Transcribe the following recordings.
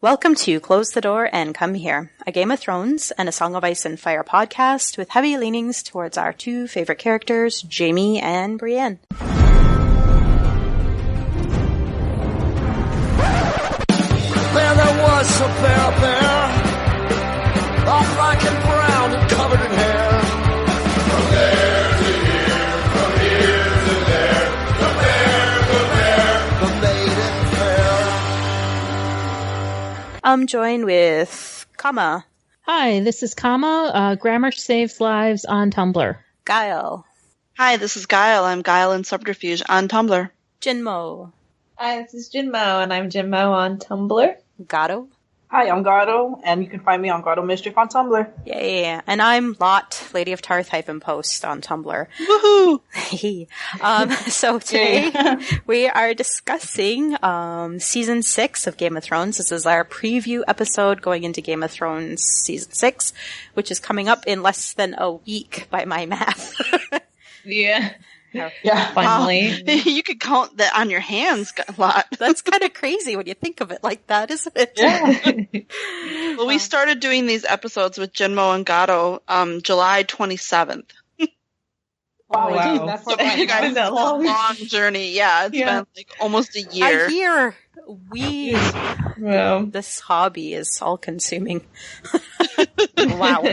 Welcome to Close the Door and Come Here, a Game of Thrones and a Song of Ice and Fire podcast with heavy leanings towards our two favorite characters, Jaime and Brienne. There was a bear, all black and brown and covered in hair. From there to here, from here to there, the bear, the maiden fair. I'm joined with Kama, Hi, this is Kama. Grammar Saves Lives on Tumblr. Guile, Hi, this is Guile. I'm Guile in Subterfuge on Tumblr. Jinmo, Hi, this is Jinmo, and I'm Jinmo on Tumblr. Gato. Hi, I'm Gato, and you can find me on Gato Mischief on Tumblr. Yeah, and I'm Lot, Lady of Tarth-Post on Tumblr. Woohoo! So today we are discussing Season 6 of Game of Thrones. This is our preview episode going into Game of Thrones Season 6, which is coming up in less than a week by my math. Yeah. Yeah. Finally. Wow. You could count that on your hands a lot. That's kind of crazy when you think of it like that, isn't it? Yeah. Well, we started doing these episodes with Jinmo and Gato July 27th. Wow. That's So what you guys, that it's a long. long journey. Yeah, it's been like almost a year. A year. Well. This hobby is all-consuming. Wow.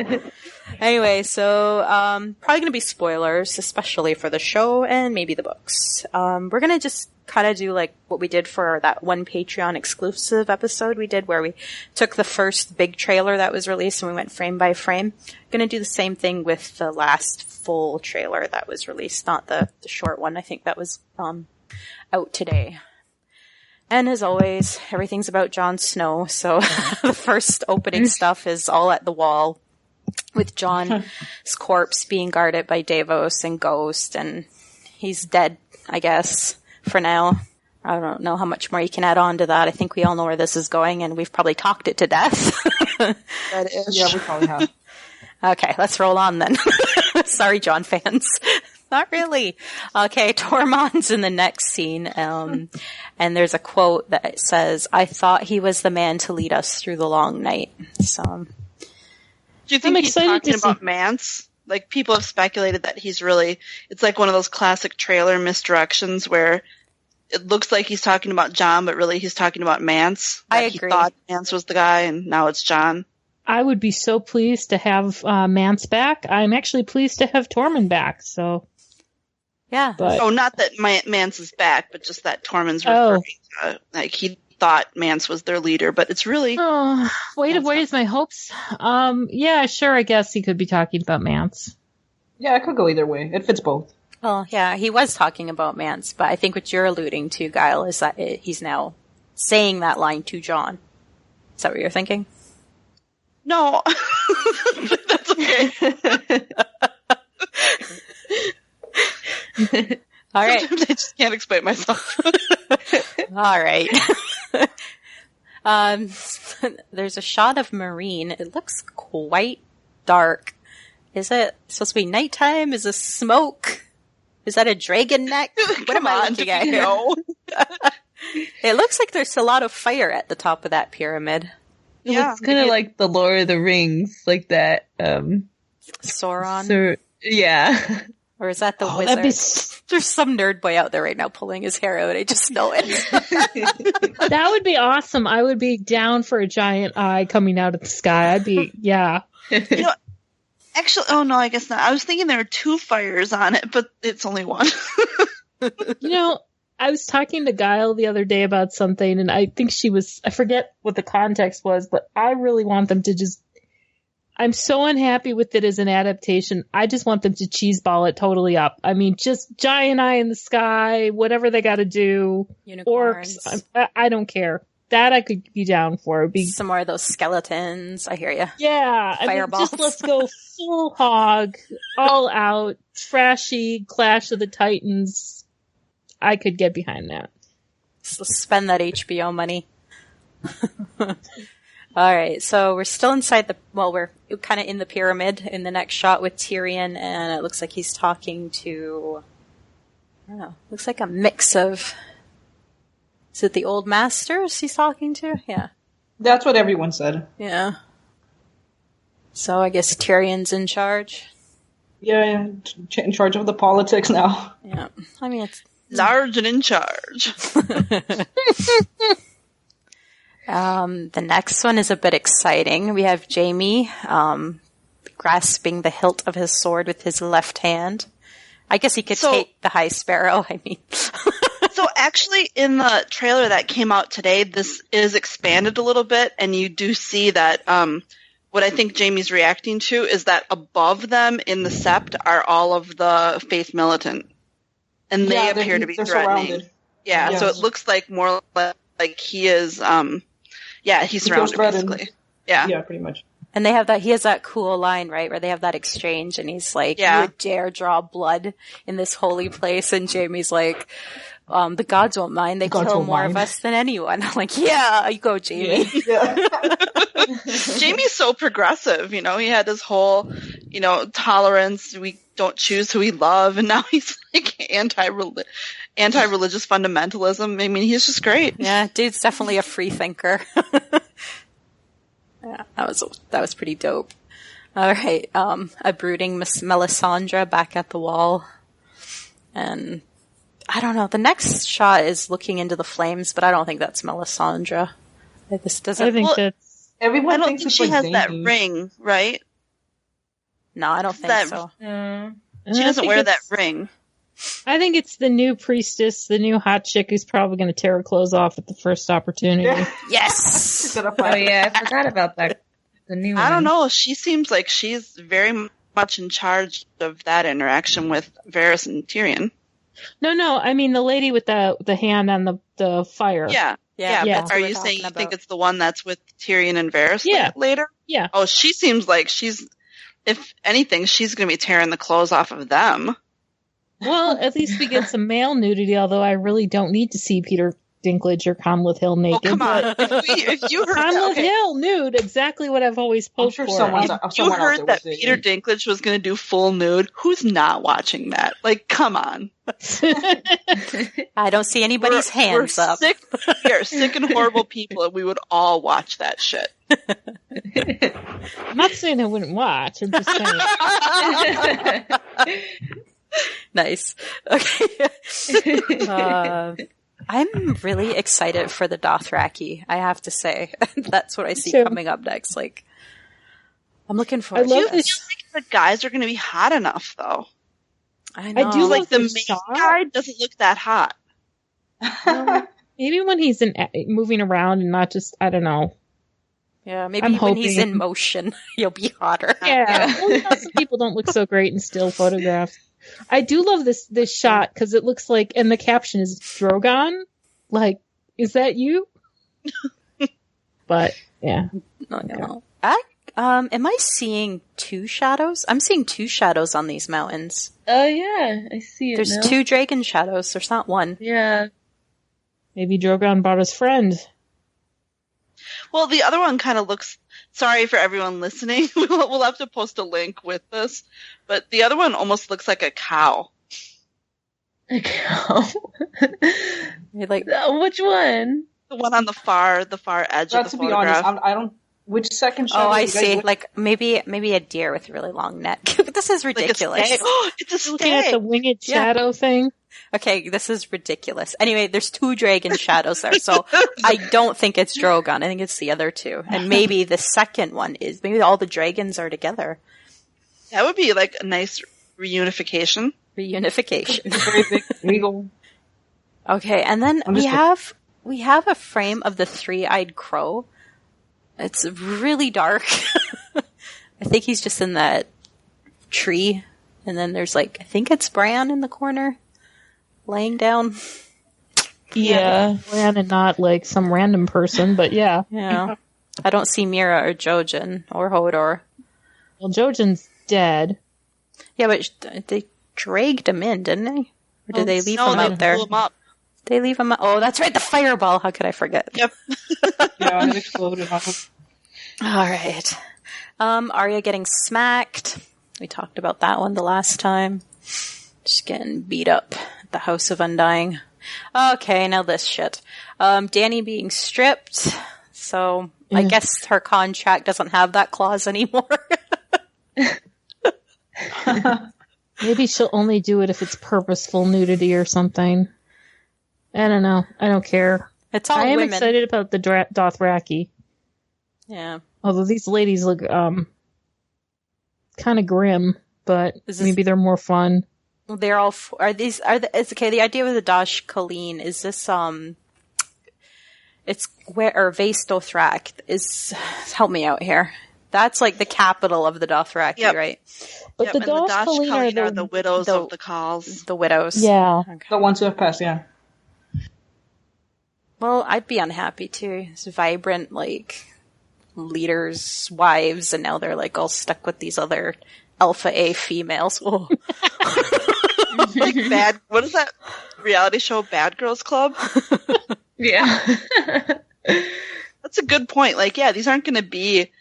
Anyway, so probably going to be spoilers, especially for the show and maybe the books. We're going to just kind of do like what we did for that one Patreon exclusive episode we did where we took the first big trailer that was released and we went frame by frame. Going to do the same thing with the last full trailer that was released, not the short one. I think that was out today. And as always, everything's about Jon Snow, so the first opening stuff is all at the wall, with Jon's corpse being guarded by Davos and Ghost, and he's dead, I guess, for now. I don't know how much more you can add on to that. I think we all know where this is going, and we've probably talked it to death. Yeah, we probably have. Okay, let's roll on then. Sorry, Jon fans. Not really. Okay, Tormund's in the next scene, and there's a quote that says, "I thought he was the man to lead us through the long night." So... Do you think I'm he's excited talking to about see- Mance? Like, people have speculated that he's really... It's like one of those classic trailer misdirections where it looks like he's talking about Jon, but really he's talking about Mance. I Like, agree. He thought Mance was the guy, and now it's Jon. I would be so pleased to have Mance back. I'm actually pleased to have Tormund back, so... Yeah. But Oh, not that Mance is back, but just that Tormund's Oh. referring to, like, he thought Mance was their leader, but it's really... Oh, way to That's raise my hopes. Yeah, sure, I guess he could be talking about Mance. Yeah, it could go either way. It fits both. Well, yeah, he was talking about Mance, but I think what you're alluding to, Guile, is that he's now saying that line to Jon. Is that what you're thinking? No. That's okay. All right. Sometimes I just can't explain myself. All right. There's a shot of Marine. It looks quite dark. Is it supposed to be nighttime? Is this smoke? Is that a dragon neck? What am I looking at here? No. It looks like there's a lot of fire at the top of that pyramid. Yeah. It's kind of like the Lord of the Rings, like that. Sauron? So, yeah. Or is that the that'd wizard? be There's some nerd boy out there right now pulling his hair out. I just know it. that would be awesome. I would be down for a giant eye coming out of the sky. I'd be, yeah. You know, actually, oh no, I guess not. I was thinking there were two fires on it, but it's only one. You know, I was talking to Guile the other day about something, and I think I forget what the context was, but I really want them to I'm so unhappy with it as an adaptation. I just want them to cheeseball it totally up. I mean, just giant eye in the sky, whatever they got to do. Unicorns. Orcs. I don't care. That I could be down for. It'd be, Some more of those skeletons. I hear you. yeah. I mean, Fireballs. just let's go full hog, all out, trashy Clash of the Titans. I could get behind that. So spend that HBO money. All right, so we're still inside we're kind of in the pyramid in the next shot with Tyrion, and it looks like he's talking to, I don't know, looks like a mix of, is it the old masters he's talking to? Yeah. That's what everyone said. Yeah. So I guess Tyrion's in charge. Yeah, in charge of the politics now. Yeah. I mean, it's Large and in charge. the next one is a bit exciting. We have Jaime grasping the hilt of his sword with his left hand. I guess he could take the High Sparrow. I mean, so actually, in the trailer that came out today, this is expanded a little bit, and you do see that. What I think Jaime's reacting to is that above them in the sept are all of the Faith Militant, and they appear to be threatening. Yeah, so it looks like more like he is. He's surrounded basically. Yeah, pretty much. And they have that. He has that cool line, right, where they have that exchange, and he's like, "You would dare draw blood in this holy place?" And Jaime's like, "The gods won't mind. They kill more of us than anyone." I'm like, "Yeah, you go, Jaime." Yeah. Jaime's so progressive, you know. He had his whole, tolerance. We don't choose who we love, and now he's like anti-religious fundamentalism. I mean, he's just great. Yeah, dude's definitely a free thinker. Yeah, that was pretty dope. All right, a brooding Miss Melisandre back at the wall, and I don't know. The next shot is looking into the flames, but I don't think that's Melisandre. This doesn't. I think that's everyone. I don't thinks think it's she like has Zayn. that ring, right? No, I don't think so. She doesn't wear that ring. I think it's the new priestess, the new hot chick who's probably going to tear her clothes off at the first opportunity. Yes. Oh yeah, I forgot about that. The new one. I don't know. She seems like she's very much in charge of that interaction with Varys and Tyrion. No. I mean the lady with the hand on the fire. Yeah. That's what Are we're you saying you talking think about. it's the one that's with Tyrion and Varys later? Yeah. Oh, she seems like she's, if anything, she's going to be tearing the clothes off of them. Well, at least we get some male nudity, although I really don't need to see Peter Dinklage or Conleth Hill naked. Oh, come on. If you heard Conleth Hill nude, exactly what I've always hoped sure for. you heard that Peter Dinklage was going to do full nude, who's not watching that? Like, come on. I don't see anybody's hands up. We are sick and horrible people, and we would all watch that shit. I'm not saying I wouldn't watch. I'm just saying. Nice. Okay. I'm really excited for the Dothraki, I have to say. That's what I see coming up next. Like, I'm looking forward to this. I think the guys are going to be hot enough, though. I know. I do Like, the main shot. guy doesn't look that hot. Maybe when he's moving around and not just, I don't know. Yeah, maybe when he's in motion, he'll be hotter. Yeah. Well, some people don't look so great in still photographs. I do love this shot because it looks like, and the caption is Drogon. Like, is that you? But yeah. No. Am I seeing two shadows? I'm seeing two shadows on these mountains. Oh yeah, I see it. There's now. two dragon shadows. There's not one. Yeah. Maybe Drogon brought his friend. Well, the other one kind of looks... Sorry for everyone listening. We'll have to post a link with this. But the other one almost looks like a cow. A cow? Like, Which one? The one on the far edge of the photograph. To be honest, I don't... Which second shadow? oh, I see. Like, maybe a deer with a really long neck. But this is ridiculous. Like it's a stag. Looking at the winged shadow thing. Okay, this is ridiculous. Anyway, there's two dragon shadows there, so I don't think it's Drogon. I think it's the other two. And maybe the second one is, maybe all the dragons are together. That would be like a nice reunification. Reunification. Very big regal. Okay, and then we have a frame of the three-eyed crow. It's really dark. I think he's just in that tree. And then there's like, I think it's Bran in the corner. Laying down. Yeah. Bran and not like some random person, but yeah. Yeah. I don't see Mira or Jojen or Hodor. Well, Jojen's dead. Yeah, but they dragged him in, didn't they? Or did they leave him out there? Blew him up. They leave him. Oh, that's right, the fireball. How could I forget? Yep. Yeah, it exploded. All right. Arya getting smacked. We talked about that one the last time. Just getting beat up at the House of Undying. Okay, now this shit. Dany being stripped. So I guess her contract doesn't have that clause anymore. Maybe she'll only do it if it's purposeful nudity or something. I don't know. I don't care. It's all I am women. excited about the Dothraki. Yeah. Although these ladies look kind of grim, but maybe they're more fun. They're all it's okay. The idea with the Dash Colleen is this it's where or Vastothrak is. Help me out here. That's like the capital of the Dothraki, right? But the Dash Colleen are the widows of the Khals. The widows. Yeah. Okay. The ones who have passed, yeah. Well, I'd be unhappy too. It's vibrant, like, leaders' wives, and now they're like all stuck with these other alpha A females. Oh. Like what is that reality show, Bad Girls Club? Yeah. That's a good point. Like, yeah, these aren't going to be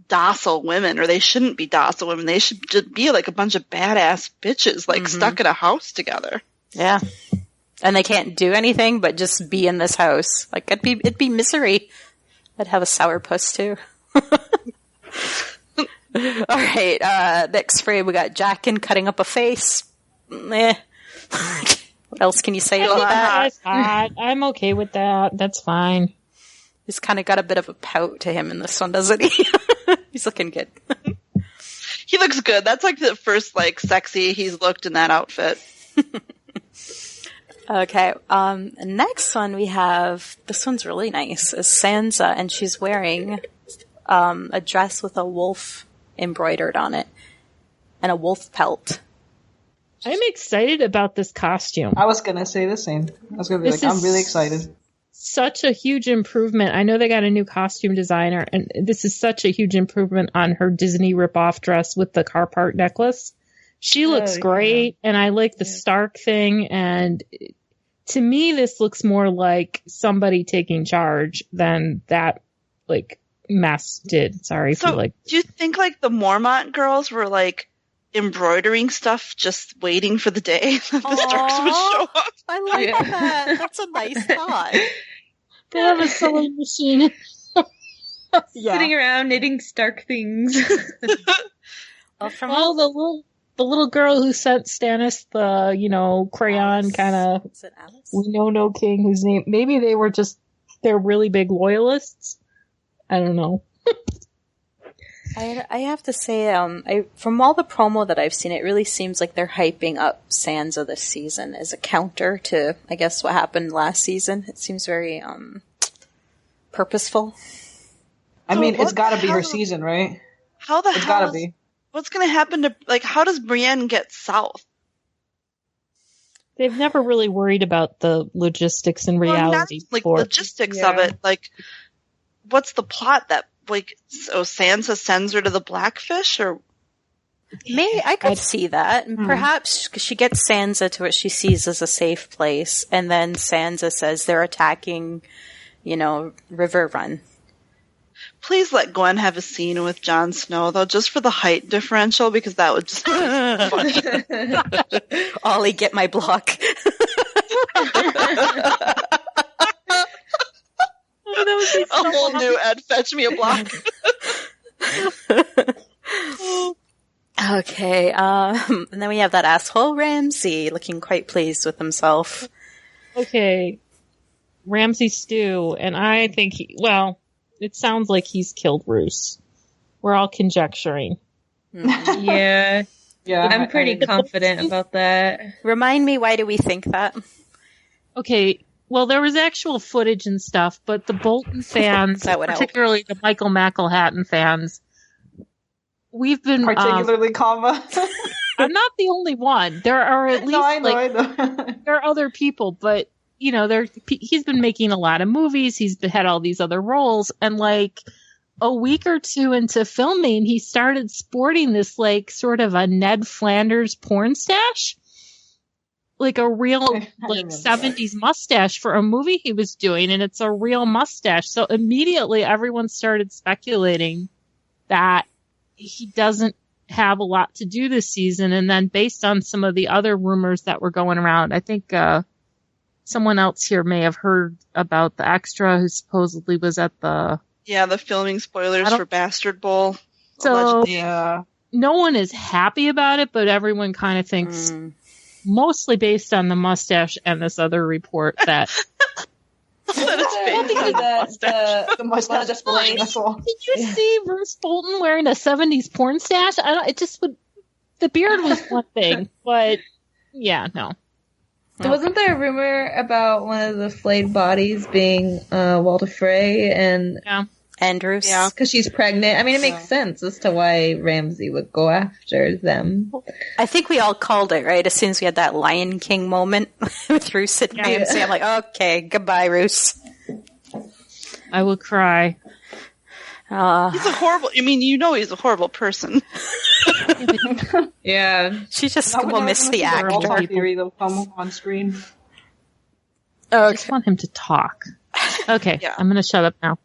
docile women, or they shouldn't be docile women. They should just be like a bunch of badass bitches, like stuck in a house together. Yeah. And they can't do anything but just be in this house. Like, it'd be misery. I'd have a sourpuss too. All right, next frame we got Jaqen cutting up a face. What else can you say about that? I'm okay with that. That's fine. He's kind of got a bit of a pout to him in this one, doesn't he? He's looking good. He looks good. That's like the first like sexy he's looked in that outfit. Okay, next one we have, this one's really nice, is Sansa, and she's wearing a dress with a wolf embroidered on it, and a wolf pelt. I'm excited about this costume. I was going to say the same. I was going to be like, I'm really excited. Such a huge improvement. I know they got a new costume designer, and this is such a huge improvement on her Disney ripoff dress with the Carpart necklace. She looks great, and I like the Stark thing, and to me, this looks more like somebody taking charge than that, like, mess did. Sorry so, for, like... do you think, like, the Mormont girls were, like, embroidering stuff just waiting for the day that the Starks would show up? I like that. That's a nice thought. They have a sewing machine. Sitting around knitting Stark things. Well, from the little girl who sent Stannis the, crayon kind of, we know no king whose name, maybe they're really big loyalists. I don't know. I have to say, from all the promo that I've seen, it really seems like they're hyping up Sansa this season as a counter to, I guess, what happened last season. It seems very, purposeful. I mean, it's gotta be her season, right? How the hell? It's gotta be. What's going to happen to, like, how does Brienne get south? They've never really worried about the logistics and reality. Logistics of it. Like, what's the plot that, like, so Sansa sends her to the Blackfish, or? Maybe I could see that. Perhaps she gets Sansa to what she sees as a safe place, and then Sansa says they're attacking, River Run. Please let Gwen have a scene with Jon Snow, though, just for the height differential, because that would just be funny. Ollie, get my block. A whole new Ed, fetch me a block. Okay, and then we have that asshole Ramsay looking quite pleased with himself. Okay, Ramsay Stew, and I think it sounds like he's killed Roose. We're all conjecturing. Yeah. I'm pretty confident about that. Remind me, why do we think that? Okay, well, there was actual footage and stuff, but the Bolton fans, particularly the Michael McElhatton fans, we've been... Particularly, I'm not the only one. There are at least... I know. There are other people, but... he's been making a lot of movies. He's had all these other roles. And like a week or two into filming, he started sporting this like sort of a Ned Flanders porn stash. Like a real like 70s mustache for a movie he was doing. And it's a real mustache. So immediately everyone started speculating that he doesn't have a lot to do this season. And then based on some of the other rumors that were going around, I think, someone else here may have heard about the extra who supposedly was at the Yeah, the filming spoilers for Bastard Bowl. So Allegedly. Yeah. no one is happy about it, but everyone kind of thinks, mostly based on the mustache and this other report, that The mustache explosion. That's all. did you see Bruce Bolton wearing a 70s porn stash? The beard was one thing, but yeah, no. So wasn't there a rumor about one of the flayed bodies being Walter Frey and Andrews. Yeah. because she's pregnant? I mean, it makes sense as to why Ramsay would go after them. I think we all called it, right? As soon as we had that Lion King moment with Roose and Ramsay, I'm like, okay, goodbye, Roose. I will cry. He's a horrible. I mean, he's a horrible person. Yeah. She just I would will never miss see the the actor. All-Star theory though come on screen. I just want him to talk. Okay, Yeah. I'm going to shut up now.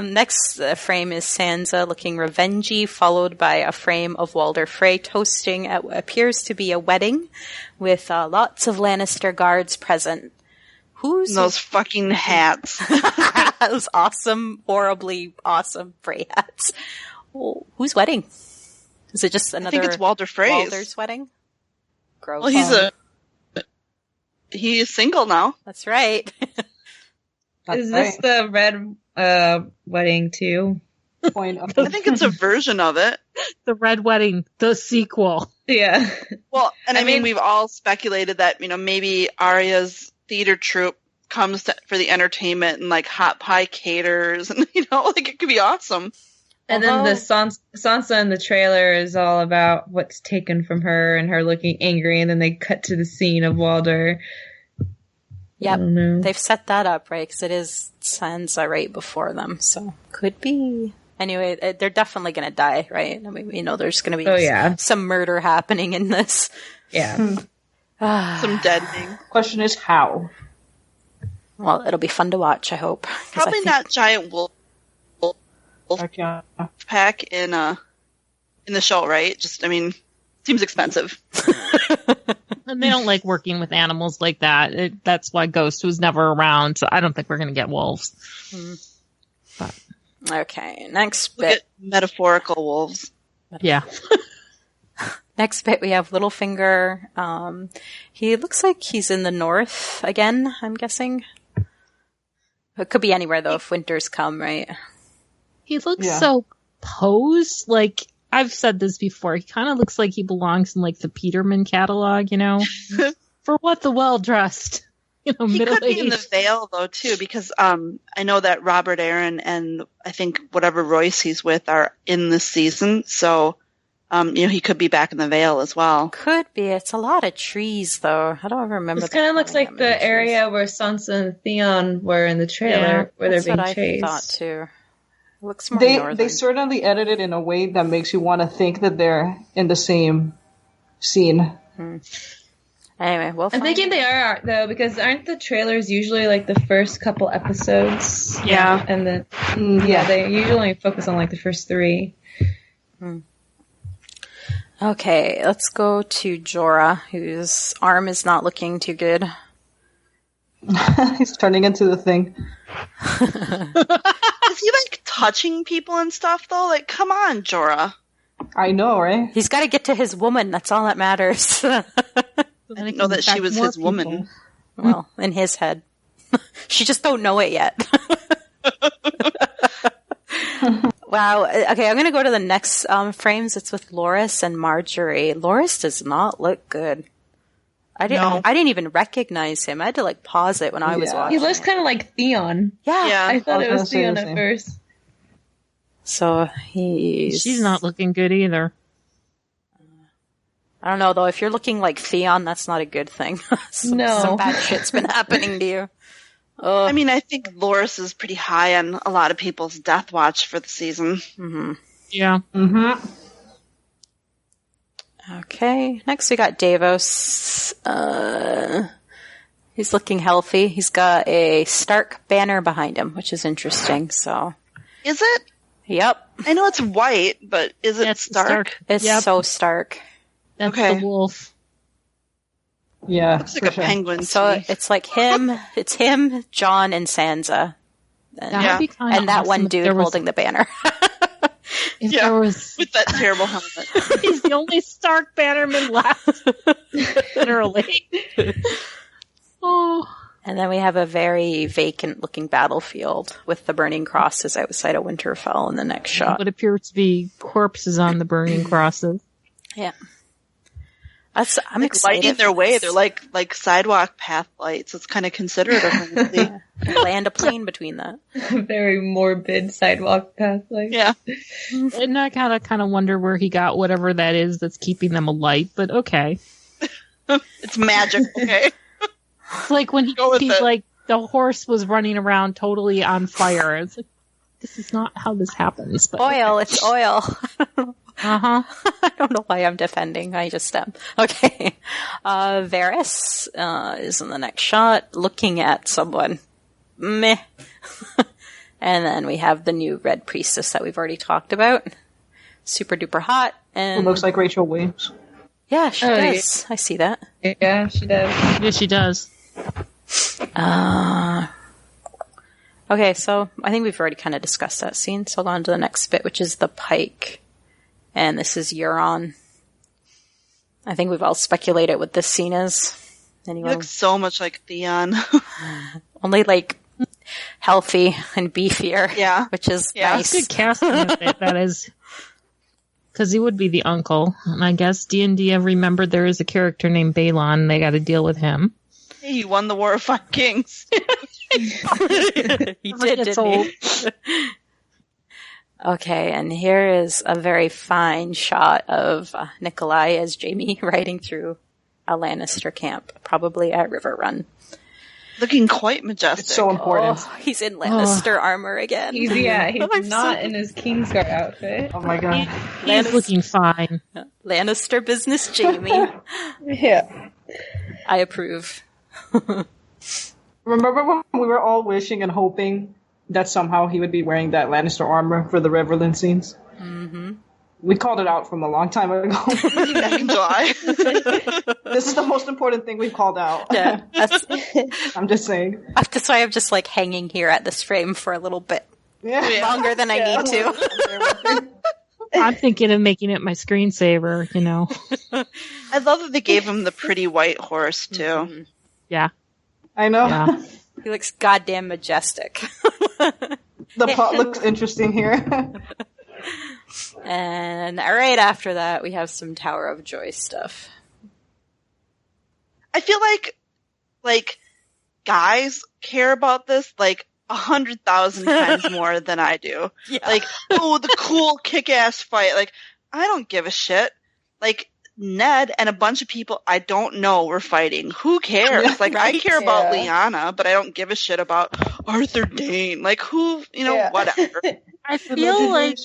Next frame is Sansa looking revengey, followed by a frame of Walder Frey toasting at what appears to be a wedding with lots of Lannister guards present. Who's Those fucking hats. those awesome, horribly awesome Frey hats? Oh, whose wedding? Is it just another? I think it's Walder Frey's. Walder's wedding. Gross. Well, he is single now. That's right. Is this the red wedding too? Point of I think it's a version of it. The Red Wedding, the sequel. Yeah. Well, and I mean, we've all speculated that, maybe Arya's theater troupe comes for the entertainment and like hot pie caters and, it could be awesome. And then the Sansa in the trailer is all about what's taken from her and her looking angry, and then they cut to the scene of Walder. Yep. I don't know. They've set that up, right? Because it is Sansa right before them, so could be. Anyway, they're definitely going to die, right? I mean, we know there's going to be some murder happening in this. Yeah. Some deadening. Question is how? Well, it'll be fun to watch, I hope. 'Cause Probably I think- not giant wolf Okay. pack in the show, right? Just, seems expensive. And they don't like working with animals like that. That's why Ghost was never around, so I don't think we're going to get wolves. Okay, next Look bit. at metaphorical wolves. Yeah. Next bit, we have Littlefinger. He looks like he's in the north again, I'm guessing. It could be anywhere, though, if winter's come, right? He looks so posed. Like, I've said this before. He kind of looks like he belongs in, like, the Peterman catalog, For what the well-dressed, He middle-aged. could be in the Vale, though, too, because I know that Robert Aaron and I think whatever Royce he's with are in this season, so he could be back in the Vale as well. Could be. It's a lot of trees, though. I don't remember. This kind of looks like the area where Sansa and Theon were in the trailer, where they're That's being what chased. I thought, too. It looks more They northern. certainly edited in a way that makes you want to think that they're in the same scene. Anyway, we'll I'm find thinking they are, though, because aren't the trailers usually like the first couple episodes? Yeah. And then, they usually focus on like the first 3. Okay, let's go to Jorah, whose arm is not looking too good. He's turning into the thing. Is he, touching people and stuff, though? Like, come on, Jorah. I know, right? He's got to get to his woman. That's all that matters. I didn't know that she was his woman. Well, in his head. She just don't know it yet. Wow. Okay, I'm going to go to the next frames. It's with Loras and Marjorie. Loras does not look good. I didn't even recognize him. I had to pause it when I was watching. He looks kind of like Theon. Yeah. I thought it I was was gonna say Theon the at same. first. So She's not looking good either. I don't know though. If you're looking like Theon, that's not a good thing. Some bad shit's been happening to you. I think Loras is pretty high on a lot of people's death watch for the season. Mm-hmm. Yeah. Mm-hmm. Okay. Next we got Davos. He's looking healthy. He's got a Stark banner behind him, which is interesting. So. Is it? Yep. I know it's white, but is it That's Stark? It's so Stark. That's Okay. the wolf. Yeah. Looks like for a sure. penguin. So to me. it's like him. It's him, Jon, and Sansa. And, That would be kind of and that awesome one if dude there was- holding the banner. If Yeah. there was, With that terrible helmet. he's the only Stark bannerman left. Literally. Oh. And then we have a very vacant-looking battlefield with the burning crosses outside of Winterfell in the next shot. What appears to be corpses on the burning crosses. Yeah. I'm Like excited. lighting their for way. this. They're like sidewalk path lights. It's kind of considerate of them. Yeah. Land a plane between that. Very morbid sidewalk path. Like, Yeah. And I kind of wonder where he got whatever that is that's keeping them alight, but okay. It's magic, okay? It's like when Go with he's it. like, the horse was running around totally on fire. It's like, this is not how this happens. But Oil, it's oil. Uh-huh. I don't know why I'm defending. I just am. Okay. Varys is in the next shot, looking at someone. Meh. And then we have the new Red Priestess that we've already talked about. Super duper hot. It And looks like Rachel Williams. yeah, she Oh, yeah. does. I see that. yeah, she does. Yeah, she does. Okay, so I think we've already kind of discussed that scene. So on to the next bit, which is the Pike. And this is Euron. I think we've all speculated what this scene is. He Anyone? looks so much like Theon. Only like healthy and beefier. Yeah. Which is Yeah. nice. Good casting of it, that is. Because he would be the uncle. And I guess D&D have remembered there is a character named Balon, and they got to deal with him. Hey, he won the War of Five Kings. He did, It's didn't he? Okay, and here is a very fine shot of Nikolai as Jaime riding through a Lannister camp, probably at River Run. Looking quite majestic. It's so important. Oh, he's in Lannister armor again. He's not in his Kingsguard outfit. Oh my god. He's looking fine. Lannister business Jaime. Yeah. I approve. Remember when we were all wishing and hoping that somehow he would be wearing that Lannister armor for the Riverland scenes? Mm-hmm. We called it out from a long time ago. Back in July. This is the most important thing we've called out. Yeah, that's I'm just saying. why I'm just like hanging here at this frame for a little bit Yeah. longer than I need to. I'm thinking of making it my screensaver, you know. I love that they gave him the pretty white horse, too. Yeah. I know. Yeah. He looks goddamn majestic. The plot looks interesting here. And right after that, we have some Tower of Joy stuff. I feel like guys care about this like 100,000 times more than I do. Yeah. Like, oh, the cool kick-ass fight. Like, I don't give a shit. Like, Ned and a bunch of people I don't know were fighting. Who cares? Yeah, like, I right, care about yeah. Lyanna, but I don't give a shit about Arthur Dane. Like, who, Yeah. whatever. I feel like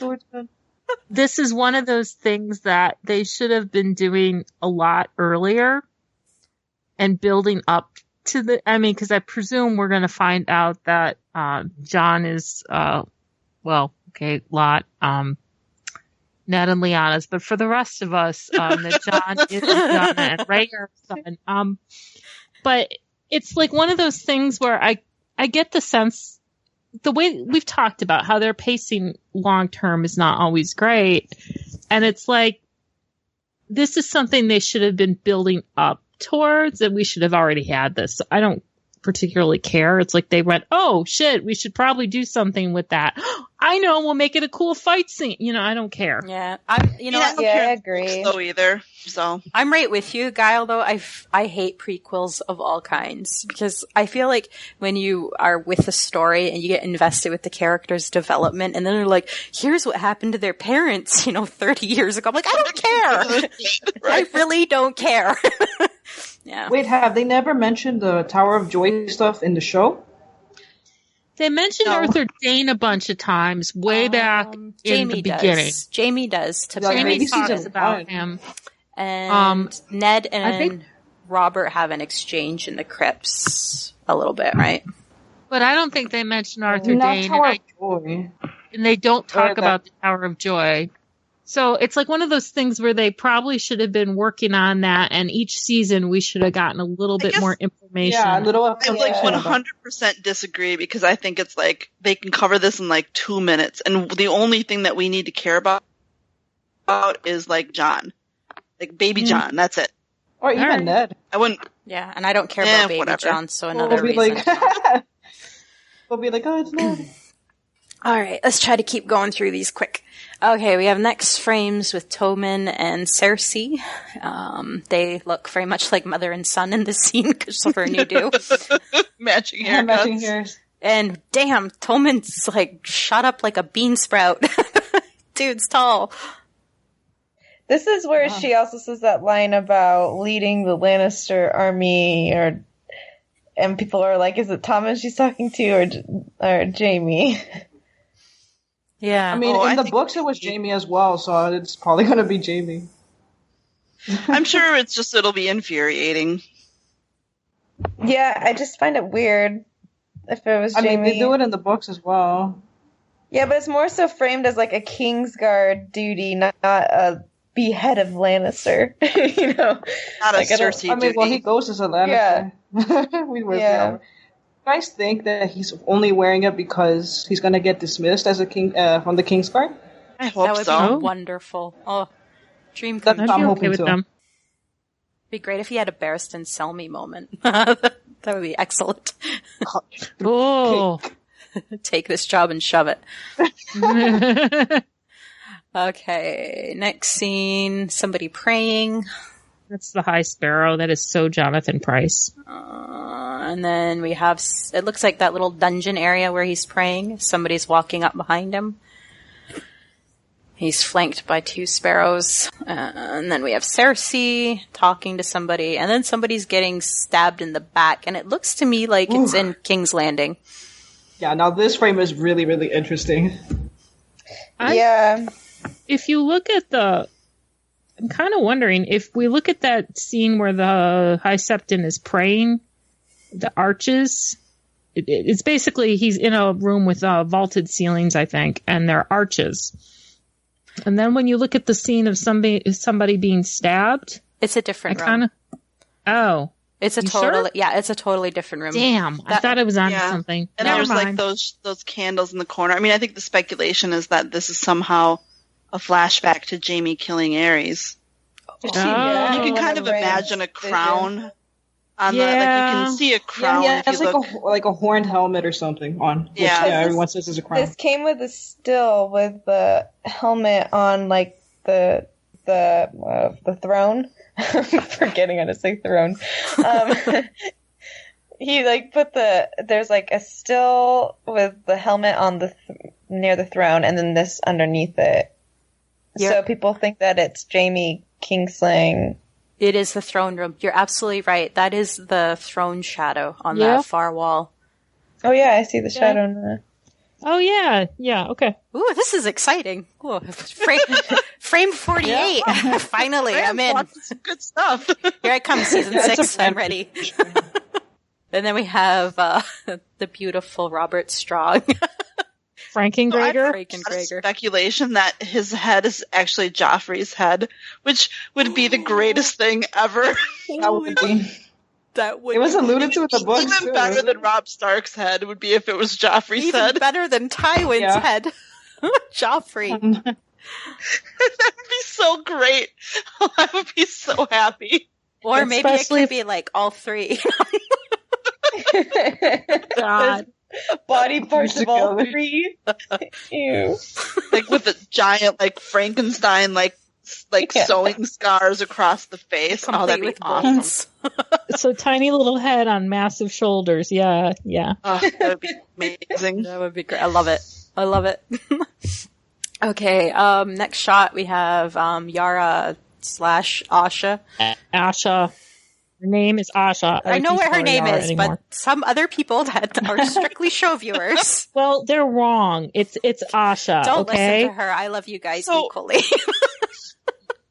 this is one of those things that they should have been doing a lot earlier and building up to the, I mean, because I presume we're going to find out that John is, Ned and Lyanna's, but for the rest of us, that John is Lyanna and Rhaegar's son. But it's like one of those things where I get the sense, the way we've talked about how their pacing long term is not always great. And it's like, this is something they should have been building up towards, and we should have already had this. I don't particularly care. It's like they went, oh shit, we should probably do something with that. I know, we'll make it a cool fight scene. You know, I don't care. Yeah, I agree. So either. So I'm right with you, Guile, though. I hate prequels of all kinds because I feel like when you are with a story and you get invested with the character's development and then they're like, here's what happened to their parents, 30 years ago. I'm like, I don't care. I really don't care. Yeah. Wait, have they never mentioned the Tower of Joy stuff in the show? They mentioned Arthur Dane a bunch of times way back in Jaime the beginning. does. Jaime does. Yeah, Jaime maybe talks season about one. him. And Ned I and think- Robert have an exchange in the crypts a little bit, right? But I don't think they mention Arthur Not Dane, Tower of Joy. and they don't talk that- about the Tower of Joy. So it's like one of those things where they probably should have been working on that, and each season we should have gotten a little bit more information. Yeah, a little. I like 100% disagree because I think it's like they can cover this in like 2 minutes, and the only thing that we need to care about is like John, like baby John. That's it. Or even Ned. I wouldn't. Yeah, and I don't care about baby whatever. John, so another We'll be reason. like, we'll be like, oh, it's Ned. All right, let's try to keep going through these quick. Okay, we have next frames with Tommen and Cersei. They look very much like mother and son in this scene because of her new do. Matching Yeah, haircuts. matching hairs. And damn, Tommen's like shot up like a bean sprout. Dude's tall. This is where she also says that line about leading the Lannister army, and people are like, "Is it Thomas she's talking to, or Jaime?" Yeah. I mean, in the books it was Jaime as well, so it's probably going to be Jaime. I'm sure it'll be infuriating. Yeah, I just find it weird if it was Jaime. I mean, they do it in the books as well. Yeah, but it's more so framed as like a Kingsguard duty, not a behead of Lannister. You know, Not like, a Cersei I mean, well, he duty. goes as a Lannister. Yeah. You guys think that he's only wearing it because he's going to get dismissed as a king from the Kingsguard? I hope That would so. be wonderful. Oh, dream come That's true. I'm I'd be hoping okay with to. them. Be great if he had a Barristan Selmy moment. That would be excellent. Oh. Take this job and shove it. Okay, next scene, somebody praying. That's the High Sparrow. That is so Jonathan Pryce. And then we have, it looks like that little dungeon area where he's praying. Somebody's walking up behind him. He's flanked by 2 sparrows. And then we have Cersei talking to somebody. And then somebody's getting stabbed in the back. And it looks to me like it's in King's Landing. Yeah, now this frame is really, really interesting. Yeah. If you look at I'm kind of wondering if we look at that scene where the High Septon is praying, the arches, it's basically he's in a room with vaulted ceilings, I think, and there are arches. And then when you look at the scene of somebody being stabbed, It's a different room. It's It's a totally different room. Damn, I thought it was on Yeah. something. And Never there's like mind. those candles in the corner. I mean, I think the speculation is that this is somehow a flashback to Jaime killing Aerys. Oh. You can kind of imagine a crown on the, like you can see a crown Yeah, if you it's look. like a horned helmet or something on. Which, Yeah. everyone says is a crown. This came with a still with the helmet on, like the throne. I'm forgetting how to say throne. He like put there's like a still with the helmet on near the throne, and then this underneath it. Yeah. So people think that it's Jaime Kingslaying. It is the throne room. You're absolutely right. That is the throne shadow on Yeah. that far wall. Oh yeah, I see the shadow in the. Oh yeah, okay. Ooh, this is exciting. Ooh, frame 48. Finally, I'm in. Lots of some good stuff. Here I come, season 6. I'm ready. And then we have the beautiful Robert Strong. Frankengrager. Frankengrager. Speculation that his head is actually Joffrey's head, which would be the greatest thing ever. That would be. That would It was alluded to in the books. Even too, better wasn't than it? Rob Stark's head would be if it was Joffrey's even head. better than Tywin's Yeah. head. Joffrey. That would be so great. I would be so happy. Or maybe it Especially could be like all 3. God. Body parts of all Together. 3. Ew. Like with the giant, like Frankenstein, like Yeah. sewing scars across the face. Oh, Complete that'd be with awesome. bones. So tiny little head on massive shoulders. Yeah. Oh, that would be amazing. That would be great. I love it. Okay, next shot we have Yara / Asha. Asha. Her name is Asha. I know don't what her use name Yara is, anymore. but some other people that are strictly show viewers Well, they're wrong. It's Asha. don't okay? listen to her. I love you guys So- equally.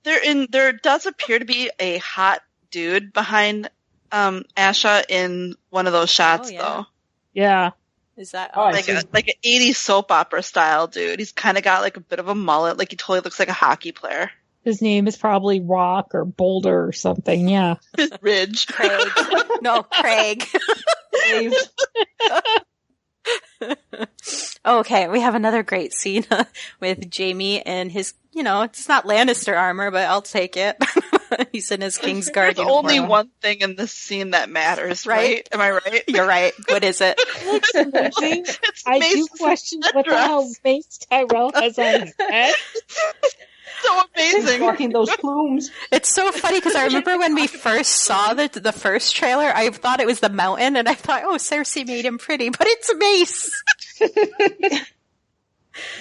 There does appear to be a hot dude behind Asha in one of those shots, Oh, yeah. though. Yeah. Is that Oh, I like see. like an 80s soap opera style dude. He's kind of got like a bit of a mullet. Like he totally looks like a hockey player. His name is probably Rock or Boulder or something. Yeah. Ridge. Craig? No, Craig. Dave. Okay, we have another great scene with Jaime and his, it's not Lannister armor, but I'll take it. He's in his Kingsguard There's uniform. only one thing in this scene that matters, right? Am I right? You're right. What is it? It's I do Mace's question what the headdress. hell Mace Tyrell has on his head. So He's amazing. rocking those plumes. It's so funny because I remember when we first saw the first trailer, I thought it was the mountain, and I thought, oh, Cersei made him pretty, but it's Mace.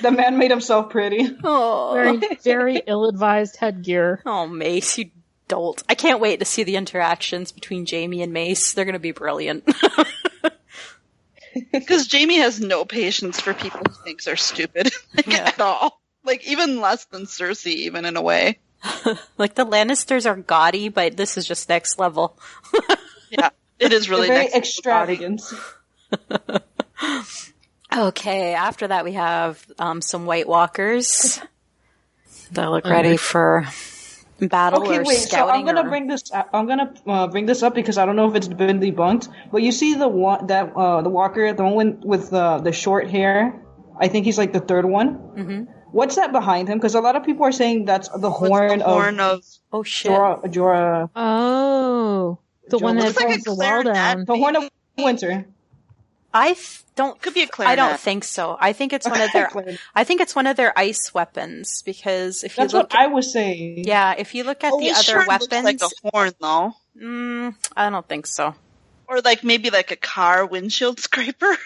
The man made himself pretty. Oh, Wearing very ill-advised headgear. oh, Mace, you dolt. I can't wait to see the interactions between Jaime and Mace. They're going to be brilliant. Because Jaime has no patience for people he thinks are stupid at all. Like, even less than Cersei, even in a way. Like, the Lannisters are gaudy, but this is just next level. Yeah, it is really They're very next to extravagant. Okay, after that we have some White Walkers. They look ready for battle Okay, or wait. So scouting. I'm gonna bring this up because I don't know if it's been debunked. But you see the walker, the one with the short hair. I think he's like the third one. Mm-hmm. What's that behind him? Because a lot of people are saying that's the horn of Oh shit! Jorah. Oh, the one that Looks like pulls a the wall clarinet. down. The horn of winter. Don't. Could be a I clarinet. don't think so. I think it's one of their. Clarinet. I think it's one of their ice weapons because if you That's look, what I was saying. yeah, if you look at the it other sure weapons, looks like a horn, though. I don't think so. Or like maybe like a car windshield scraper.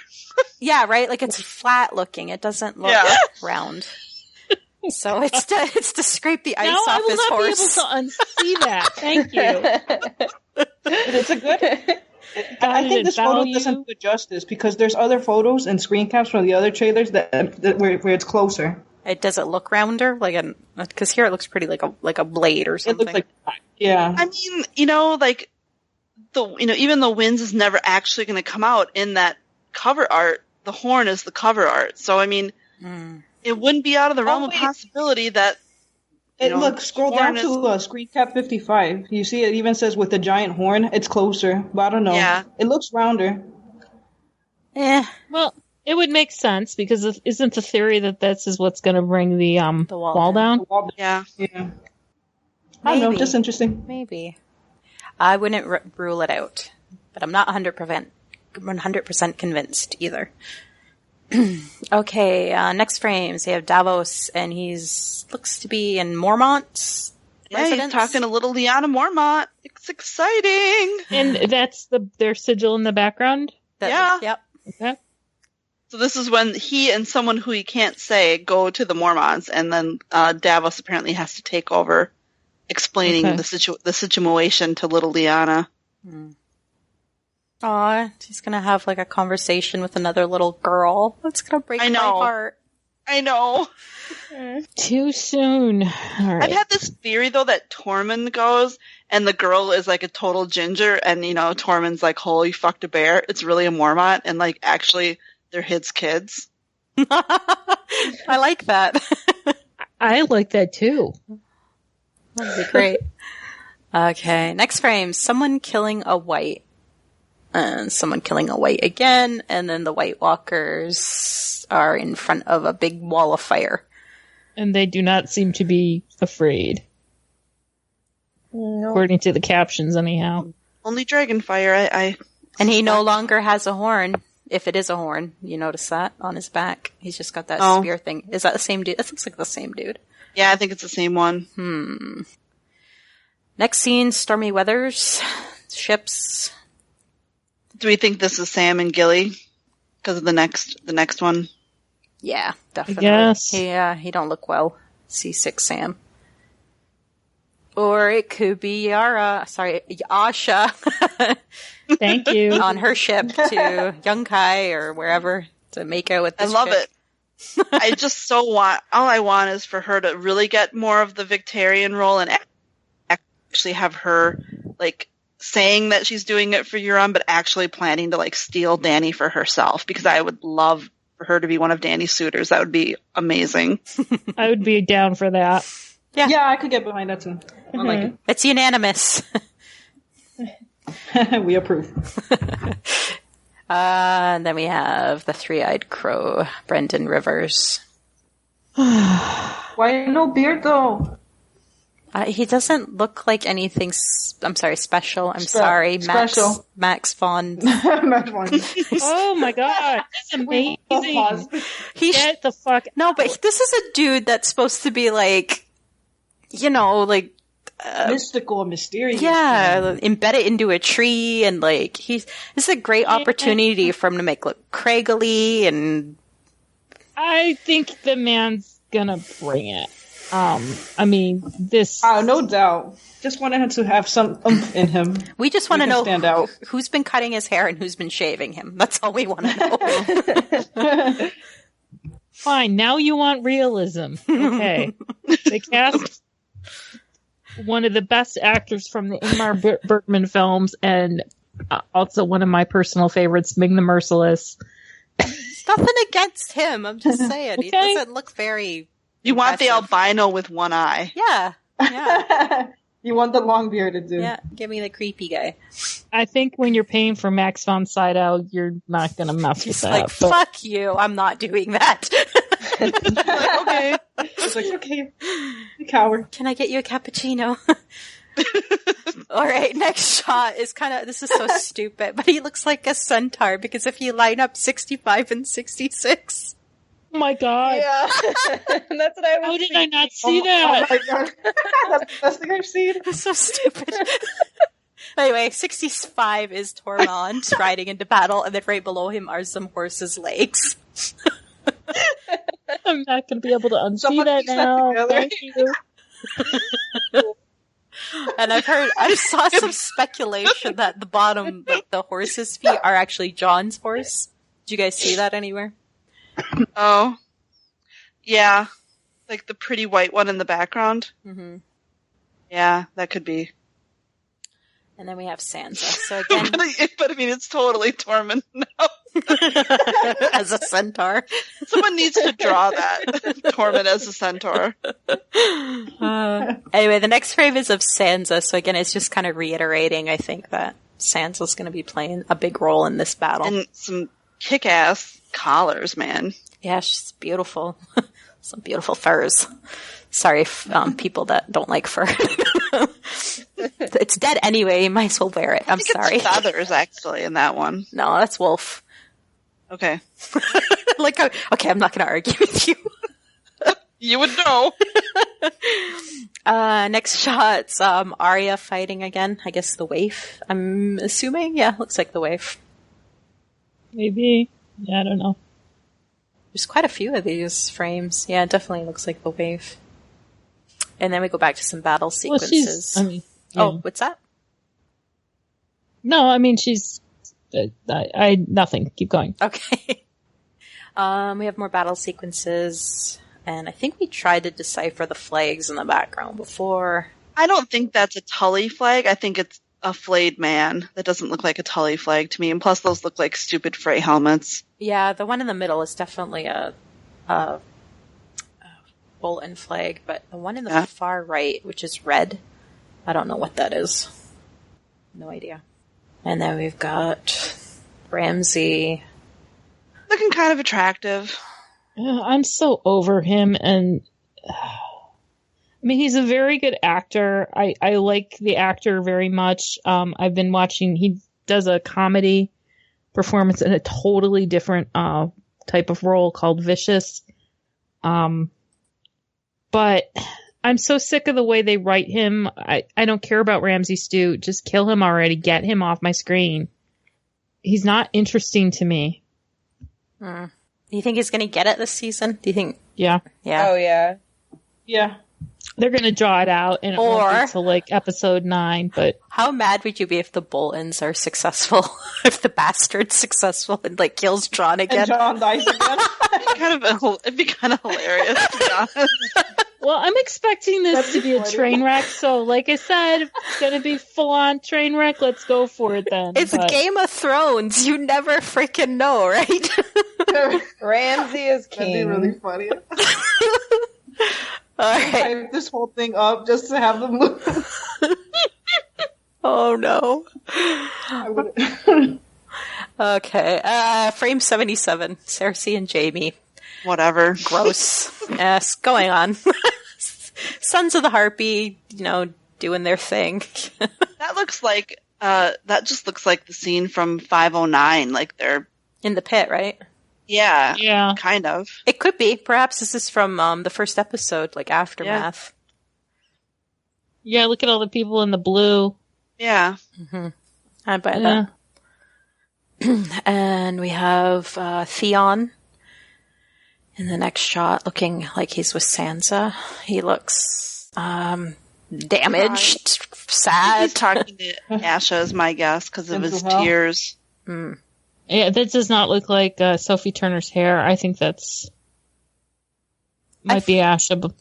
Yeah, right. Like it's flat looking. It doesn't look Yeah. round. So it's to scrape the ice Now off I will his not horse. be able to unsee that. Thank you. It's a good. Got I it think at this photo value. doesn't do it justice because there's other photos and screen caps from the other trailers that where it's closer. It doesn't look rounder, because here it looks pretty like a blade or It something. looks like yeah. I mean, like even though Winds is never actually going to come out in that cover art, the horn is the cover art. So I mean, it wouldn't be out of the realm of wait. possibility that. Look, scroll down horn to screen cap 55. You see, it even says with the giant horn. It's closer, but I don't know. Yeah. It looks rounder. Well, it would make sense because isn't the theory that this is what's going to bring the wall down? Yeah. Yeah. I don't know. Maybe. Just interesting. Maybe. I wouldn't rule it out, but I'm not 100% convinced either. Okay, next frames, we have Davos, and looks to be in Mormont's Yeah, he's residence. talking to little Lyanna Mormont. It's exciting. And that's their sigil in the background? Yeah. Yep. Okay. So this is when he and someone who he can't say go to the Mormonts, and then Davos apparently has to take over, explaining Okay. the situation to little Lyanna. Aw, she's gonna have like a conversation with another little girl. It's gonna break I my know. heart. I know. Too soon. All right. I've had this theory though that Tormund goes and the girl is like a total ginger, and Tormund's like, "Holy fucked a bear!" It's really a Mormont, and like actually they're his kids. I like that. I like that too. That'd be great. Okay, next frame. Someone killing a white. And someone killing a white again, and then the White Walkers are in front of a big wall of fire. And they do not seem to be afraid. No. According to the captions, anyhow. Only Dragonfire. And he no longer has a horn. If it is a horn, you notice that on his back. He's just got that Oh. spear thing. Is that the same dude? That looks like the same dude. Yeah, I think it's the same one. Next scene, stormy weathers, ships. Do we think this is Sam and Gilly because of the next one? Yeah, definitely. guess. He don't look well. Seasick Sam. Or it could be Asha Thank you. on her ship to Yunkai or wherever to make out with I this love chick. it. I just so want. All I want is for her to really get more of the Victorian role and actually have her like saying that she's doing it for Euron, but actually planning to like steal Dany for herself, because I would love for her to be one of Dany's suitors. That would be amazing. I would be down for that. Yeah, I could get behind that too. I like it. It's unanimous. We approve. And then we have the three-eyed crow, Brendan Rivers. Why no beard though? He doesn't look like anything. I'm sorry, special. I'm sorry, special. Max Vaughn. Oh my god, that's amazing. Get the fuck. No, but this is a dude that's supposed to be like, like mystical, mysterious. Yeah, embedded into a tree, and like this is a great opportunity for him to make look craggly, and I think the man's gonna bring it. I mean, this. No doubt. Just wanted him to have some oomph in him. We just want to know stand out. Who's been cutting his hair and who's been shaving him. That's all we want to know. Fine. Now you want realism. Okay. They cast one of the best actors from the Ingmar Bergman films, and also one of my personal favorites, Ming the Merciless. Nothing against him. I'm just saying. Okay. He doesn't look very... You want the impressive. albino with one eye. Yeah. You want the long bearded dude. Yeah, give me the creepy guy. I think when you're paying for Max von Sydow, you're not going to mess with He's that. like, fuck you, I'm not doing that. Okay. It's like, okay, you coward. Can I get you a cappuccino? Alright, next shot is this is so stupid, but he looks like a centaur, because if you line up 65 and 66... Oh my god. Yeah. That's what I was How did thinking. I not see that? Oh my god. That's the best thing I've seen. It's so stupid. Anyway, 65 is Tormund riding into battle, and then right below him are some horses' legs. I'm not going to be able to unsee Someone that piece that now. together. Thank you. And I saw some speculation that the bottom, like the horse's feet, are actually Jon's horse. Did you guys see that anywhere? Oh. Yeah. Like the pretty white one in the background. Mm-hmm. Yeah, that could be. And then we have Sansa. So again, but I mean, it's totally Tormund now. as a centaur. Someone needs to draw that. Tormund as a centaur. Anyway, the next frame is of Sansa. So again, it's just kind of reiterating, I think, that Sansa's going to be playing a big role in this battle. And some kick-ass collars, man. Yeah, she's beautiful. Some beautiful furs. Sorry, people that don't like fur. It's dead anyway. You might as well wear it. I'm sorry. It's feathers, actually, in that one. No, that's wolf. Okay. Okay, I'm not going to argue with you. You would know. Next shot's Arya fighting again. I guess the waif, I'm assuming. Yeah, looks like the waif. Maybe. Yeah, I don't know. There's quite a few of these frames. Yeah, it definitely looks like the waif. And then we go back to some battle sequences. Well, yeah. Oh, what's that? No, I mean, she's... nothing. Keep going. Okay. We have more battle sequences, and I think we tried to decipher the flags in the background before. I don't think that's a Tully flag. I think it's a flayed man. That doesn't look like a Tully flag to me. And plus, those look like stupid Frey helmets. Yeah, the one in the middle is definitely a Bolton flag, but the one in the far right, which is red, I don't know what that is. No idea. And then we've got Ramsay. Looking kind of attractive. I'm so over him, and I mean, he's a very good actor. I like the actor very much. I've been watching, he does a comedy performance in a totally different type of role called Vicious. But I'm so sick of the way they write him. I don't care about Ramsay Stew. Just kill him already. Get him off my screen. He's not interesting to me. Do you think he's going to get it this season? Do you think? Yeah. Yeah. Oh, yeah. Yeah. They're going to draw it out, and it won't be till like episode 9, but... How mad would you be if the Boltons are successful? If the bastard's successful and like kills Jon again? And Jon dies again. It'd be kind of hilarious, to be honest. Well, I'm expecting this to be a train wreck, so like I said, if it's going to be full-on train wreck, let's go for it then. It's Game of Thrones. You never freaking know, right? Ramsay is That'd be king. really funny. All right. Type this whole thing up just to have them move. Oh, no. I would- Okay. Frame 77. Cersei and Jaime. Whatever. Gross. Yes, going on. Sons of the Harpy, doing their thing. That looks like that just looks like the scene from 509. Like they're In the pit, right? Yeah. kind of. It could be. Perhaps this is from the first episode, like Aftermath. Yeah, look at all the people in the blue. Yeah. I bet Yeah. that. And we have Theon in the next shot, looking like he's with Sansa. He looks damaged, sad. He's talking to Asha, is my guess, because of his Mental health. tears. Yeah, that does not look like Sophie Turner's hair. I think that's might be Asha,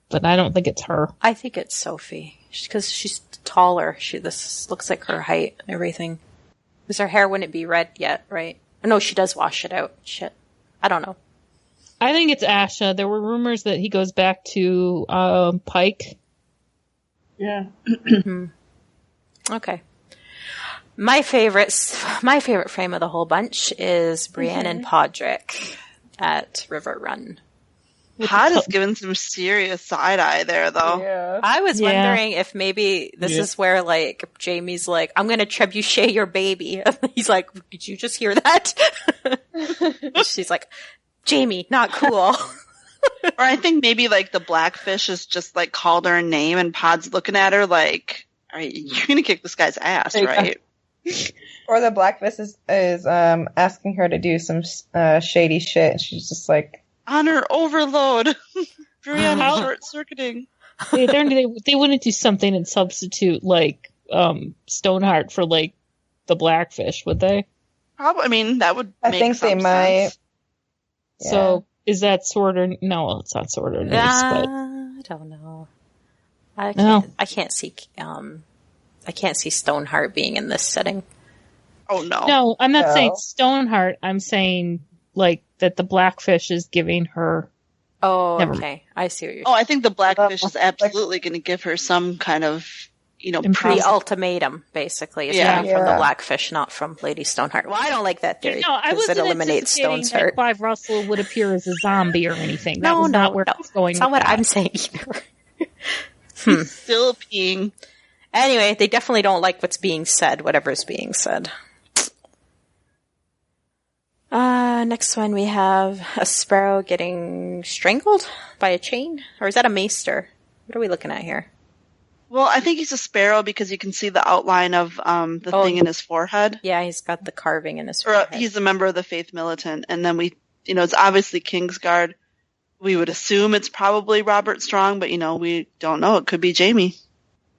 but I don't think it's her. I think it's Sophie because she's taller. This looks like her height and everything. Because her hair wouldn't be red yet, right? No, she does wash it out. Shit, I don't know. I think it's Asha. There were rumors that he goes back to Pike. Yeah. Okay. My favorite frame of the whole bunch is Brienne and Podrick at River Run. Pod is giving some serious side eye there, though. Yeah. I was Yeah. wondering if maybe this is where, like, Jaime's like, I'm going to trebuchet your baby. He's like, did you just hear that? She's like, Jaime, not cool. Or I think maybe like the Blackfish is just like called her a name, and Pod's looking at her like, "All right, you're gonna kick this guy's ass, right?" Or the Blackfish is asking her to do some shady shit, and she's just like, Honor overload. Brienne How- short-circuiting. They wouldn't do something and substitute like Stoneheart for like the Blackfish, would they? Probably. I mean, that would. I make think they some might. sense. Yeah. So is that Sword or no? It's not Sword or Noose, but I don't know. I No. can't see Stoneheart being in this setting. Oh no. no, I'm not No. saying Stoneheart. I'm saying like that the Blackfish is giving her. Oh, Never okay. I see what you're Oh, I think the Blackfish is Like- absolutely going to give her some kind of, Impressive. The ultimatum, basically, is Yeah. coming from the Yeah. Blackfish, not from Lady Stoneheart. Well, I don't like that theory No, I because it wasn't eliminates anticipating that Stoneheart. Clive Russell would appear as a zombie or anything. That No, was no, not where no. I was going. It's not with what that. I'm saying either. still peeing. Anyway, they definitely don't like what's being said, whatever's being said. Next one we have a sparrow getting strangled by a chain? Or is that a maester? What are we looking at here? Well, I think he's a sparrow because you can see the outline of the thing in his forehead. Yeah, he's got the carving in his Or forehead. he's a member of the Faith Militant, and then it's obviously Kingsguard. We would assume it's probably Robert Strong, but we don't know. It could be Jaime.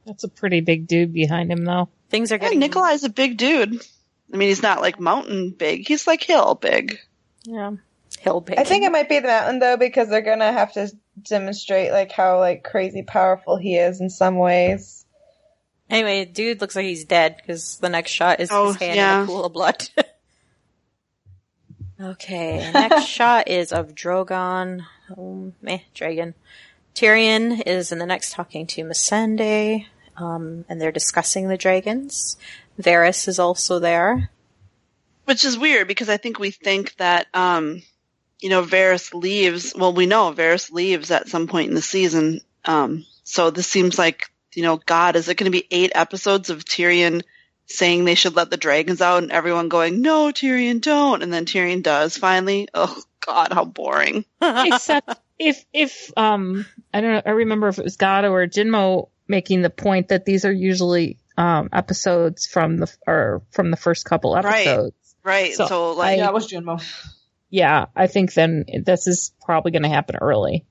That's a pretty big dude behind him, though. Things are Yeah, getting... Nikolai's a big dude. I mean, he's not like mountain big. He's like hill big. Yeah. Hill big. I think it might be the mountain though, because they're gonna have to demonstrate like how like crazy powerful he is in some ways. Anyway, dude looks like he's dead because the next shot is his hand in a pool of blood. Okay, next shot is of Drogon. Dragon. Tyrion is in the next talking to Missandei, and they're discussing the dragons. Varys is also there. Which is weird because I think we think that, Varys leaves. Well, we know Varys leaves at some point in the season. So this seems like, God, is it going to be 8 episodes of Tyrion saying they should let the dragons out and everyone going, no, Tyrion, don't. And then Tyrion does finally. Oh, God, how boring. Except if I don't know, I remember if it was Gato or Jinmo making the point that these are usually episodes from the first couple episodes. Right. So like, Yeah, it was Jinmo. Yeah, I think then this is probably going to happen early.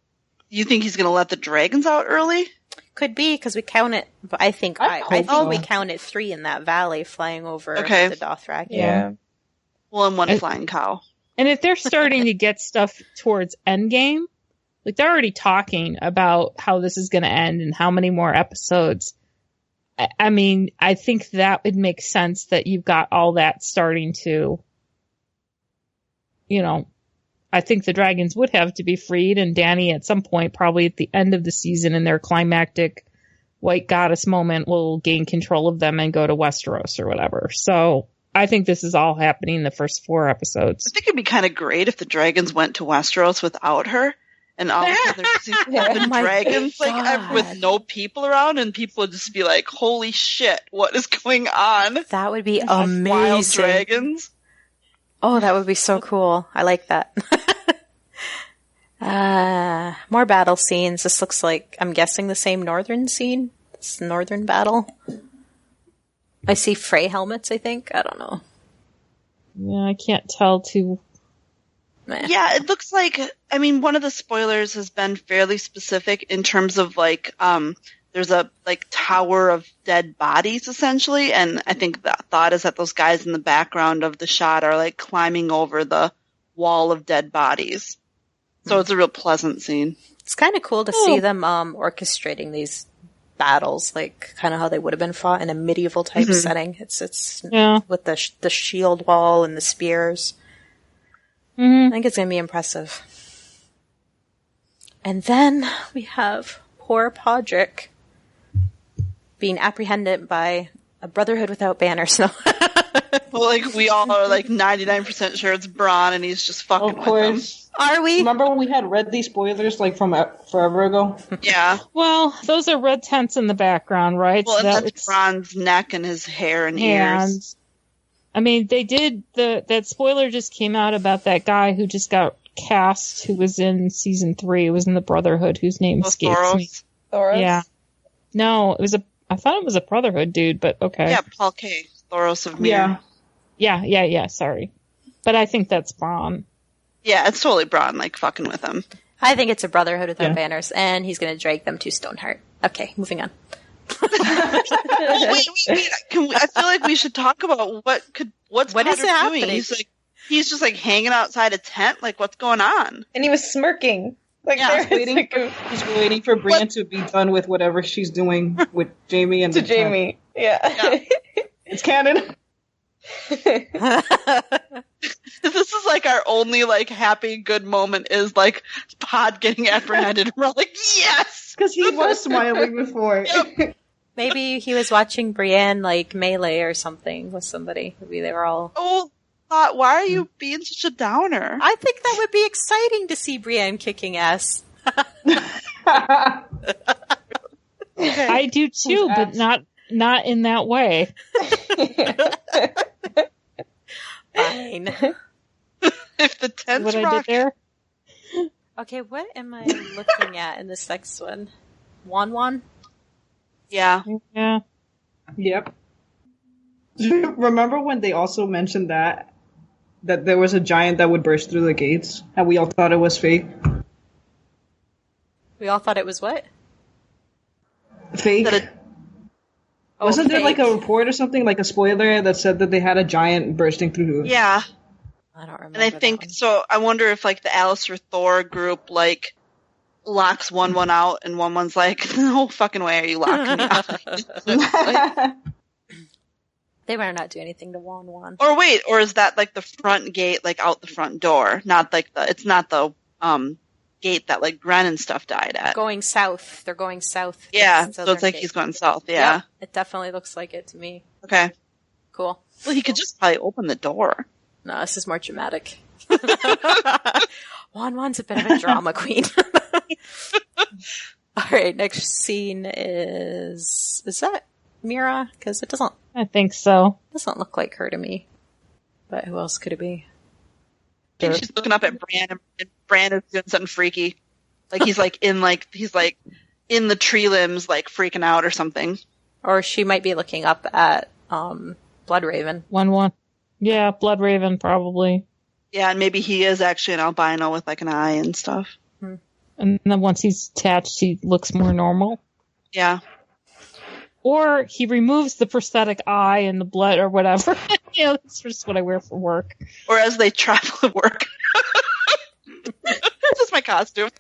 you think he's going to let the dragons out early? Could be because we count it. I think I I hope think we so. counted 3 in that valley flying over Okay. the Dothraki. Yeah. Well, and one I- flying cow. And if they're starting to get stuff towards Endgame, Like, they're already talking about how this is going to end and how many more episodes. I mean, I think that would make sense that you've got all that starting to, you know, I think the dragons would have to be freed, and Dany at some point, probably at the end of the season in their climactic white goddess moment, will gain control of them and go to Westeros or whatever. So I think this is all happening in the first 4 episodes. I think it'd be kind of great if the dragons went to Westeros without her. And all of a sudden there's these 7 dragons with no people around, and people would just be like, holy shit, what is going on? That would be amazing. Wild dragons. Oh, that would be so cool. I like that. More battle scenes. This looks like, I'm guessing, the same northern scene. This northern battle. I see Frey helmets, I think. I don't know. Yeah, I can't tell too. Yeah, it looks like, I mean, one of the spoilers has been fairly specific in terms of, like, there's a, like, tower of dead bodies, essentially, and I think the thought is that those guys in the background of the shot are, like, climbing over the wall of dead bodies. So it's a real pleasant scene. It's kind of cool to see them orchestrating these battles, like, kind of how they would have been fought in a medieval type setting. It's with the shield wall and the spears. I think it's going to be impressive. And then we have poor Podrick being apprehended by a Brotherhood without banners. No. Well, like, we all are, like, 99% sure it's Bronn, and he's just fucking Of course. with them. Are we? Remember when we had read these spoilers, like, from forever ago? Yeah. Well, those are red tents in the background, right? Well, So and that's Bronn's neck and his hair and ears. I mean, they did that spoiler just came out about that guy who just got cast, who was in season 3, who was in the Brotherhood, whose name escapes me. Thoros? Yeah. No, I thought it was a Brotherhood dude, but okay. Yeah, Paul K. Thoros of Mir. Yeah, sorry. But I think that's Bronn. Yeah, it's totally Bronn, like, fucking with him. I think it's a Brotherhood without banners, and he's going to drag them to Stoneheart. Okay, moving on. Wait, I feel like we should talk about what's What is Podrick happening? doing? He's just like hanging outside a tent. Like, what's going on? And he was smirking. Like, Yeah, He's waiting for Brienne to be done with whatever she's doing with Jaime and to Jaime. Yeah. It's canon. This is like our only like happy good moment is like Pod getting apprehended. We're like, yes, Because he was smiling before. Yep. Maybe he was watching Brienne, like, melee or something with somebody. Maybe they were all... Oh, thought, why are you being such a downer? I think that would be exciting to see Brienne kicking ass. I do too, but not in that way. Fine. If the tent's What I rocking. did there? Okay, what am I looking at in this next one? Wan? Yeah. Yeah. Yep. Remember when they also mentioned that there was a giant that would burst through the gates, and we all thought it was fake? We all thought it was what? Fake? Wasn't there like fake. a report or something, like a spoiler that said that they had a giant bursting through? Yeah. I don't remember. And I think, so I wonder if like the Alistair Thor group like locks 1-1 out and 1-1's like, no fucking way are you locking me out. They better not do anything to Wan. Or wait, or is that like the front gate, like out the front door? Not like it's not the gate that like Gren and stuff died at. Going south. They're going south. Yeah, It's so it's like Southern he's Gate. going south, yeah. Yep, it definitely looks like it to me. Okay. Cool. Well, he could just probably open the door. No, this is more dramatic. Wan's a bit of a drama queen. Alright, next scene is that Mira? Because it doesn't I think so. look like her to me. But who else could it be? I think she's looking up at Bran, and Bran is doing something freaky. Like he's like in the tree limbs, like freaking out or something. Or she might be looking up at Bloodraven. 1-1. Yeah, Bloodraven probably. Yeah, and maybe he is actually an albino with like an eye and stuff. And then once he's attached, he looks more normal. Yeah. Or he removes the prosthetic eye and the blood or whatever. That's just what I wear for work. Or as they travel to work. This is my costume.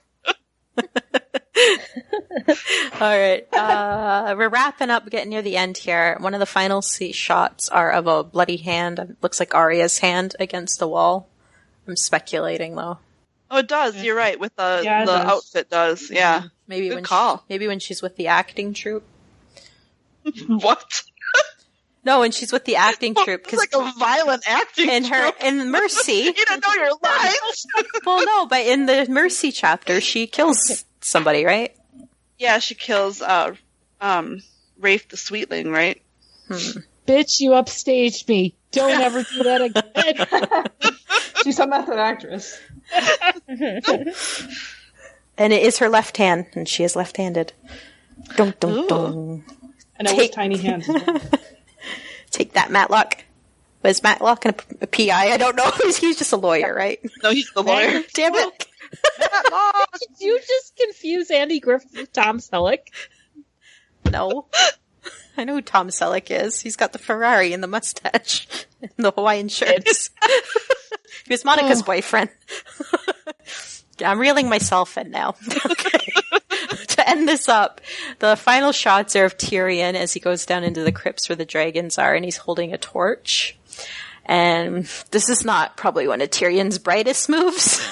All right. We're wrapping up, getting near the end here. One of the final shots are of a bloody hand. It looks like Arya's hand against the wall. I'm speculating, though. Oh, it does. You're right. With the does. outfit does. Yeah. Maybe Good call. Maybe when she's with the acting troupe. What? No, when she's with the acting troupe. It's like a violent acting In Mercy. You don't know your lines. Well, no, but in the Mercy chapter, she kills somebody, right? Yeah, she kills Rafe the Sweetling, right? Bitch, you upstaged me. Don't ever do that again. She's a method actress. And it is her left hand, and she is left-handed. Dun, dun, dun. And it was tiny hands. Take that, Matlock. Was Matlock a PI? I don't know. He's just a lawyer, right? No, he's the lawyer. Damn it. Did you just confuse Andy Griffith with Tom Selleck? No. I know who Tom Selleck is. He's got the Ferrari and the mustache and the Hawaiian shirts. He was Monica's boyfriend. I'm reeling myself in now. Okay. To end this up, the final shots are of Tyrion as he goes down into the crypts where the dragons are, and he's holding a torch. And this is not probably one of Tyrion's brightest moves.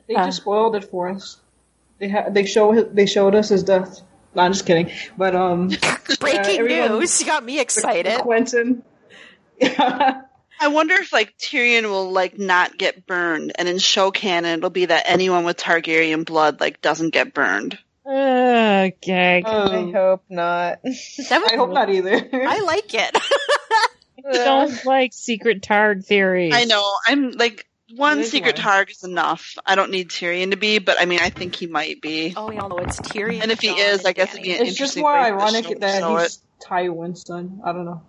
They just spoiled it for us. They showed us his death. No, I'm just kidding. But breaking news! You got me excited. Quentin. Yeah. I wonder if Tyrion will not get burned, and in show canon it'll be that anyone with Targaryen blood doesn't get burned. Okay. I hope not. I hope not either. I like it. I don't like secret Targ theories. I know. I'm one secret Targ is enough. I don't need Tyrion to be, but I think he might be. Oh, we all know it's Tyrion. And if he is, I guess it'd be an It's just interesting more way to ironic that show he's Tywin's son. I don't know.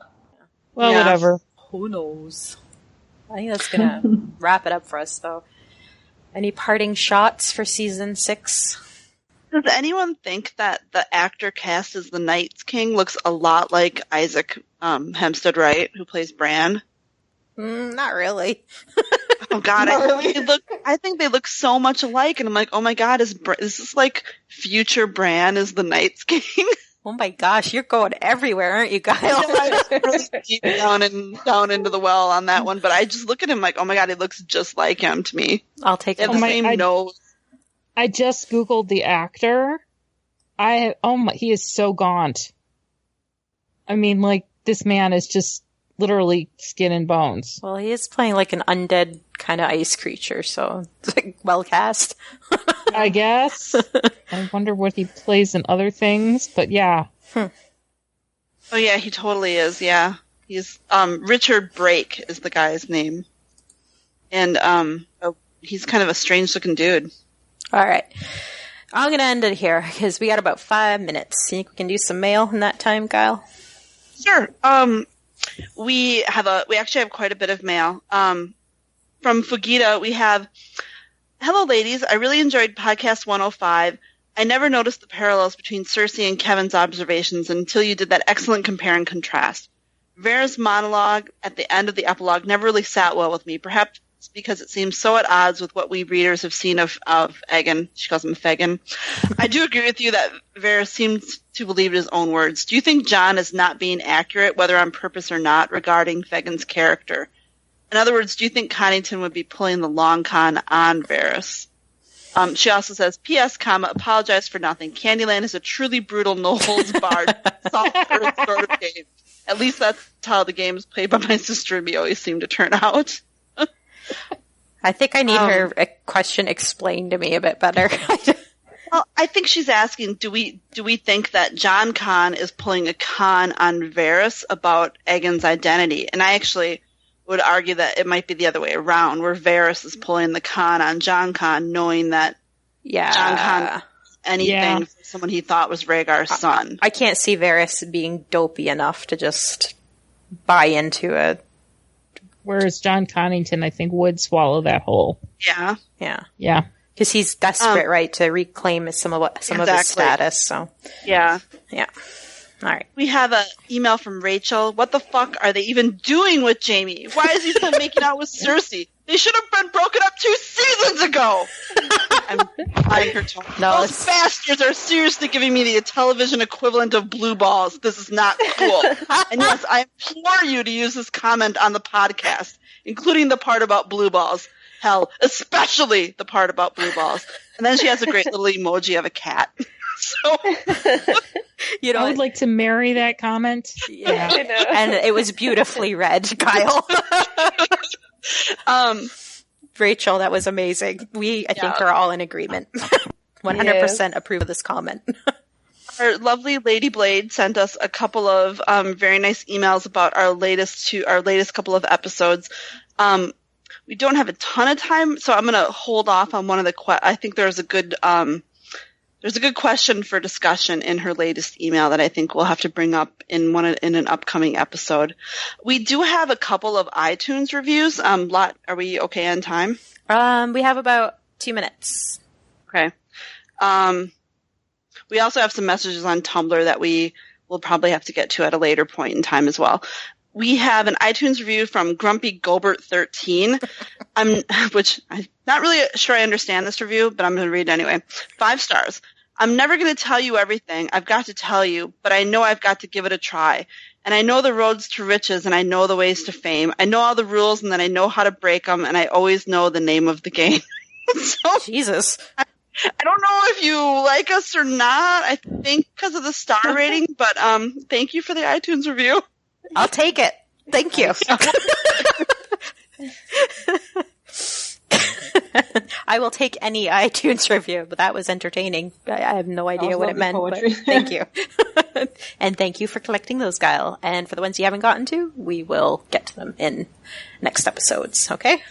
Well, Yeah. whatever. Who knows? I think that's gonna wrap it up for us, though. Any parting shots for season 6? Does anyone think that the actor cast as the Night's King looks a lot like Isaac Hempstead Wright, who plays Bran? Not really. Oh God, Not really. I think they look so much alike, and I'm like, oh my God, is this future Bran is the Night's King? Oh my gosh, you're going everywhere, aren't you, Kyle? I was really deep down into the well on that one, but I just look at him like, oh my God, he looks just like him to me. I'll take They it. have the same nose. I just Googled the actor. He is so gaunt. I mean, this man is just literally skin and bones. Well, he is playing an undead kind of ice creature, so it's well cast. I guess. I wonder what he plays in other things, but yeah. Oh yeah, he totally is. Yeah, he's Richard Brake is the guy's name, and he's kind of a strange looking dude. All right. I'm going to end it here because we got about 5 minutes. You think we can do some mail in that time, Kyle? Sure. We actually have quite a bit of mail. From Fugita, we have, hello ladies, I really enjoyed podcast 105. I never noticed the parallels between Cersei and Kevin's observations until you did that excellent compare and contrast. Vera's monologue at the end of the epilogue never really sat well with me, perhaps because it seems so at odds with what we readers have seen of Egan. She calls him Fagin. I do agree with you that Vera seems to believe his own words. Do you think Jon is not being accurate, whether on purpose or not, regarding Fagin's character? In other words, do you think Connington would be pulling the long con on Varys? She also says, P.S., apologize for nothing. Candyland is a truly brutal, no-holds-barred, soft-earth sort of game. At least that's how the games played by my sister and me always seem to turn out. I think I need her question explained to me a bit better. Well, I think she's asking, do we think that Jon Con is pulling a con on Varys about Aegon's identity? And I actually would argue that it might be the other way around, where Varys is pulling the con on Jon Con, knowing that Jon Con anything from someone he thought was Rhaegar's son. I can't see Varys being dopey enough to just buy into it. Whereas John Connington, I think, would swallow that whole. Yeah. Yeah. Yeah. Because he's desperate, right, to reclaim some of his status. So. Yeah. Yeah. All right. We have an email from Rachel. What the fuck are they even doing with Jaime? Why is he still making out with Cersei? They should have been broken up 2 seasons ago. I'm buying her tone. No, Those bastards are seriously giving me the television equivalent of blue balls. This is not cool. And yes, I implore you to use this comment on the podcast, including the part about blue balls. Hell, especially the part about blue balls. And then she has a great little emoji of a cat. So, you know, I would like to marry that comment. Yeah, and it was beautifully read, Kyle. Rachel, that was amazing. I think, are all in agreement. 100% approve of this comment. Our lovely Lady Blade sent us a couple of very nice emails about our latest couple of episodes. We don't have a ton of time, so I'm going to hold off on one of the I think there's a good question for discussion in her latest email that I think we'll have to bring up in an upcoming episode. We do have a couple of iTunes reviews. Are we okay on time? We have about 2 minutes. Okay. We also have some messages on Tumblr that we will probably have to get to at a later point in time as well. We have an iTunes review from Grumpy Gobert 13, which I'm not really sure I understand this review, but I'm going to read it anyway. 5 stars. I'm never going to tell you everything I've got to tell you, but I know I've got to give it a try. And I know the roads to riches, and I know the ways to fame. I know all the rules, and then I know how to break them, and I always know the name of the game. So, Jesus. I don't know if you like us or not. I think because of the star rating, but thank you for the iTunes review. I'll take it. Thank you. I will take any iTunes review, but that was entertaining. I have no idea what it meant, poetry. But thank you. And thank you for collecting those, Guile. And for the ones you haven't gotten to, we will get to them in next episodes, okay?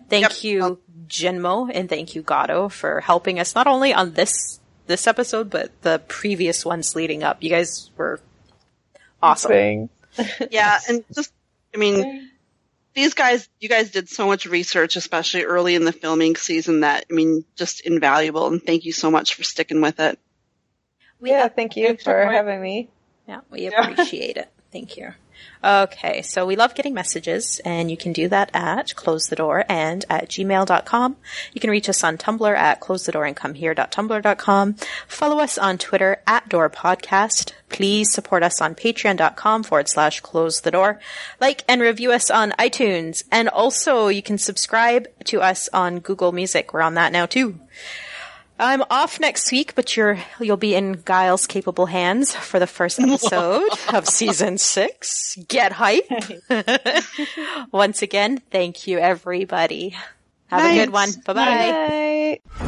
Thank you, Genmo, and thank you, Gatto, for helping us not only on this episode, but the previous ones leading up. You guys were awesome. Thanks. Yeah, and just, you guys did so much research, especially early in the filming season, that, just invaluable, and thank you so much for sticking with it. Thank you for having me. Yeah, we appreciate it. Thank you. Okay, so we love getting messages, and you can do that at closethedoor@gmail.com. You can reach us on Tumblr at closethedoorandcomehere.tumblr.com. Follow us on Twitter at DoorPodcast. Please support us on patreon.com/closethedoor. Like and review us on iTunes. And also, you can subscribe to us on Google Music. We're on that now, too. I'm off next week, but you'll be in Guile's capable hands for the first episode of season 6. Get hype. Once again, thank you, everybody. Have a good one. Bye-bye. Bye.